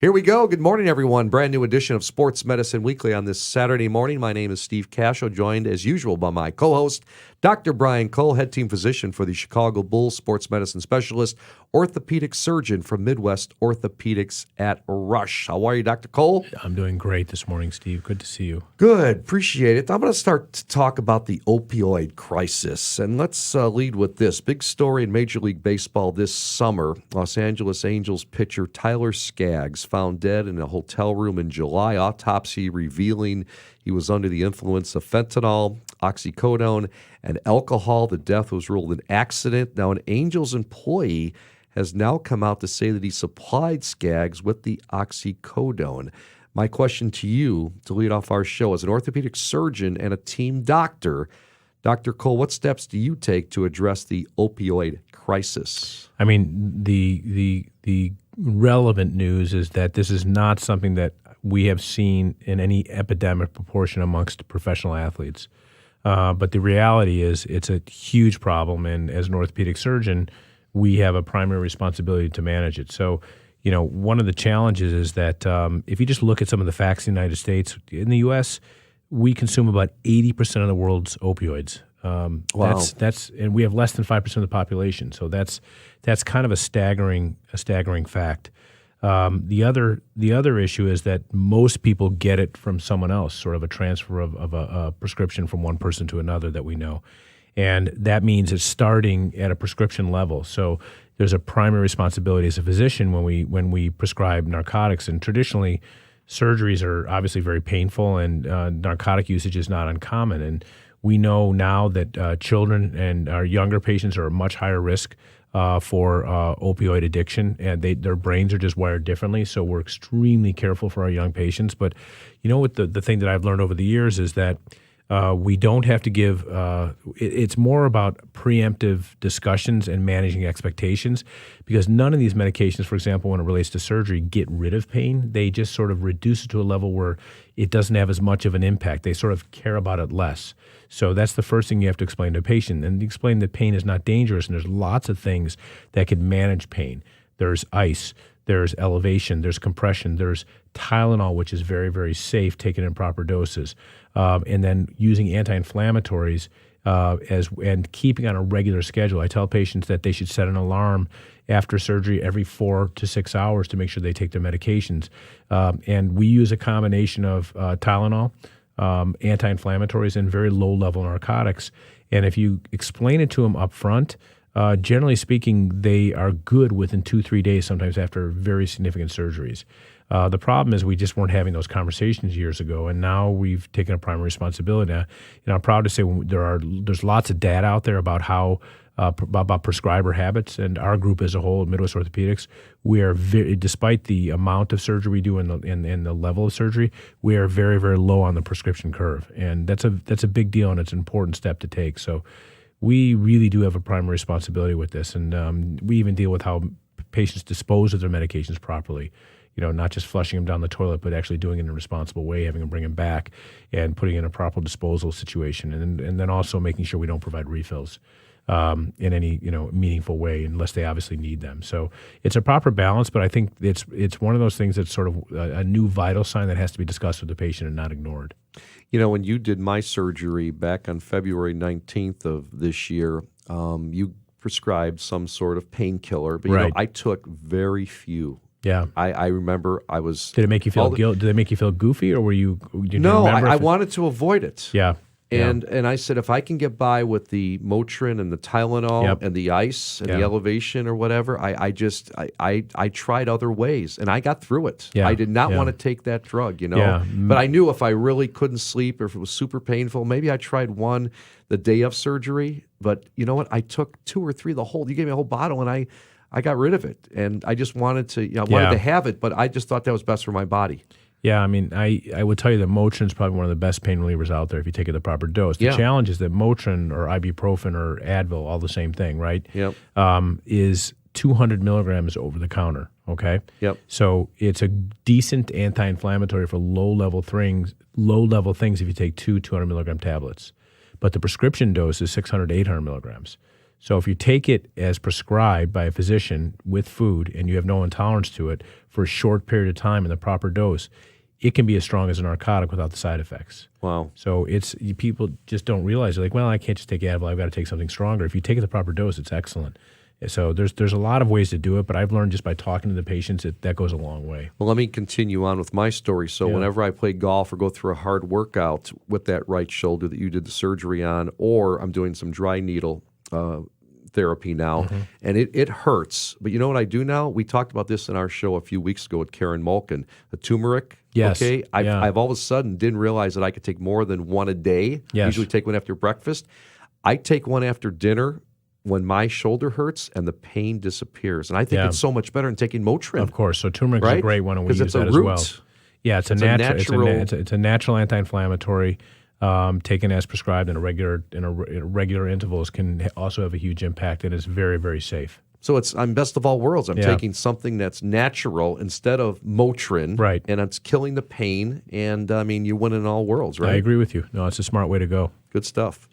Here we go. Good morning, everyone. Brand new edition of Sports Medicine Weekly on this Saturday morning. My name is Steve Cascio, joined as usual by my co-host, Dr. Brian Cole, head team physician for the Chicago Bulls, sports medicine specialist, orthopedic surgeon from Midwest Orthopedics at Rush. How are you, Dr. Cole? I'm doing great this morning, Steve. Good to see you. Good. Appreciate it. I'm going to start to talk about the opioid crisis. And let's lead with this. Big story in Major League Baseball this summer. Los Angeles Angels pitcher Tyler Skaggs found dead in a hotel room in July. Autopsy revealing he was under the influence of fentanyl, oxycodone, and alcohol. The death was ruled an accident. Now, an Angels employee has now come out to say that he supplied Skaggs with the oxycodone. My question to you, to lead off our show, as an orthopedic surgeon and a team doctor, Dr. Cole, what steps do you take to address the opioid crisis? I mean, the relevant news is that this is not something that we have seen in any epidemic proportion amongst professional athletes. But the reality is it's a huge problem, and as an orthopedic surgeon, we have a primary responsibility to manage it. So, you know, one of the challenges is that if you just look at some of the facts in the United States, in the U.S., we consume about 80% of the world's opioids. Wow. That's and we have less than 5% of the population. So that's kind of a staggering fact. The other issue is that most people get it from someone else, sort of a transfer of a prescription from one person to another that we know. And that means it's starting at a prescription level. So there's a primary responsibility as a physician when we prescribe narcotics. And traditionally, surgeries are obviously very painful, and narcotic usage is not uncommon. And we know now that children and our younger patients are at much higher risk for opioid addiction, and their brains are just wired differently. So we're extremely careful for our young patients. But you know what, the thing that I've learned over the years is that we don't have to give it's more about preemptive discussions and managing expectations, because none of these medications, for example, when it relates to surgery, get rid of pain. They just sort of reduce it to a level where it doesn't have as much of an impact. They sort of care about it less. So that's the first thing you have to explain to a patient, and explain that pain is not dangerous, and there's lots of things that can manage pain. There's ice, there's elevation, there's compression, there's Tylenol, which is very, very safe, taken in proper doses, and then using anti-inflammatories and keeping on a regular schedule. I tell patients that they should set an alarm after surgery every 4 to 6 hours to make sure they take their medications. And we use a combination of Tylenol, anti-inflammatories, and very low-level narcotics. And if you explain it to them up front, generally speaking, they are good within 2-3 days, sometimes after very significant surgeries. The problem is we just weren't having those conversations years ago, and now we've taken a primary responsibility. Now, I'm proud to say there's lots of data out there about how about prescriber habits, and our group as a whole, Midwest Orthopedics, we are despite the amount of surgery we do and the level of surgery, we are very, very low on the prescription curve, and that's a big deal, and it's an important step to take. So we really do have a primary responsibility with this, and we even deal with how patients dispose of their medications properly. You know, not just flushing them down the toilet, but actually doing it in a responsible way, having them bring them back, and putting in a proper disposal situation, and then also making sure we don't provide refills in any meaningful way, unless they obviously need them. So it's a proper balance, but I think it's one of those things that's sort of a new vital sign that has to be discussed with the patient and not ignored. You know, when you did my surgery back on February 19th of this year, you prescribed some sort of painkiller, but Right. I took very few. Yeah. I remember I was... Did it make you feel guilt? Did it make you feel goofy, or were you? No, I wanted to avoid it. Yeah. And I said, if I can get by with the Motrin and the Tylenol Yep. and the ice and Yeah. the elevation or whatever, I tried other ways, and I got through it. Yeah. I did not Yeah. want to take that drug, Yeah. But I knew if I really couldn't sleep or if it was super painful, maybe I tried one the day of surgery. But you know what? I took 2 or 3 you gave me a whole bottle, and I got rid of it. And I just wanted to, wanted to have it, but I just thought that was best for my body. Yeah, I mean, I would tell you that Motrin is probably one of the best pain relievers out there if you take it the proper dose. The challenge is that Motrin or ibuprofen or Advil, all the same thing, right? Yep. Is 200 milligrams over the counter, okay? Yep. So it's a decent anti-inflammatory for low-level things if you take 200 milligram tablets. But the prescription dose is 600 to 800 milligrams. So if you take it as prescribed by a physician with food and you have no intolerance to it for a short period of time in the proper dose, it can be as strong as a narcotic without the side effects. Wow. So people just don't realize, they're like, well, I can't just take Advil, I've got to take something stronger. If you take it the proper dose, it's excellent. So there's a lot of ways to do it, but I've learned just by talking to the patients that goes a long way. Well, let me continue on with my story. So whenever I play golf or go through a hard workout with that right shoulder that you did the surgery on, or I'm doing some dry needle therapy now, and it hurts. But you know what I do now? We talked about this in our show a few weeks ago with Karen Malkin, the turmeric. Yes. Okay. I've all of a sudden didn't realize that I could take more than one a day. Yes. Usually take one after breakfast. I take one after dinner when my shoulder hurts and the pain disappears. And I think it's so much better than taking Motrin. Of course. So turmeric is a great one, and we use it's a that as root. well. Yeah, it's a natural anti-inflammatory. Taken as prescribed in a regular intervals can also have a huge impact, and it's very, very safe. So I'm best of all worlds. I'm taking something that's natural instead of Motrin, right? And it's killing the pain. And I mean, you win in all worlds, right? I agree with you. No, it's a smart way to go. Good stuff.